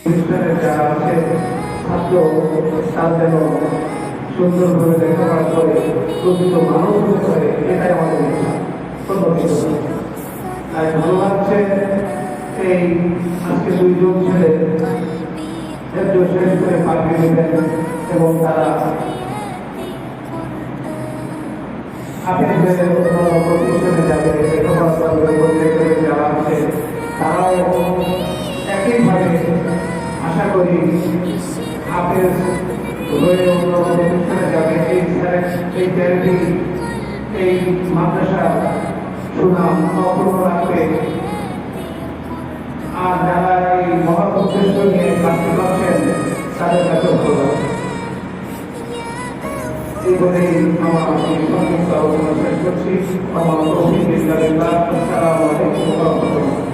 প্রতিষ্ঠানের যারা আছে ছাত্র তার যেন সুন্দরভাবে লেখাপড়া করে প্রকৃত মানুষ হতে পারে, এটাই আমাদের ইচ্ছা। তাই ভালো লাগছে এই আজকে দুইজন ছেলে একজন শেষ করে পাঠিয়ে দেবেন এবং তারা হাফিজদের প্রতিষ্ঠানে যাবে, লেখাপড়া করবে, প্রত্যেকের যারা আছে তারাও একইভাবে আশা করি হাফেজ হয়ে অন্য প্রতিষ্ঠানে যাবে। এই চ্যারিটি এই মাদ্রাসা সুনাম অক্ষুণ্ণ রাখবে। আর যারা এই মহৎ উদ্দেশ্য নিয়ে কাজটি করছেন তাদের কাছে ভালো এই বলেই আমার সংক্ষিপ্ত আলোচনা শেষ করছি। আমার তৌফিক বিল্লাহ। আসসালামু আলাইকুম ওয়া রাহমাতুল্লাহ।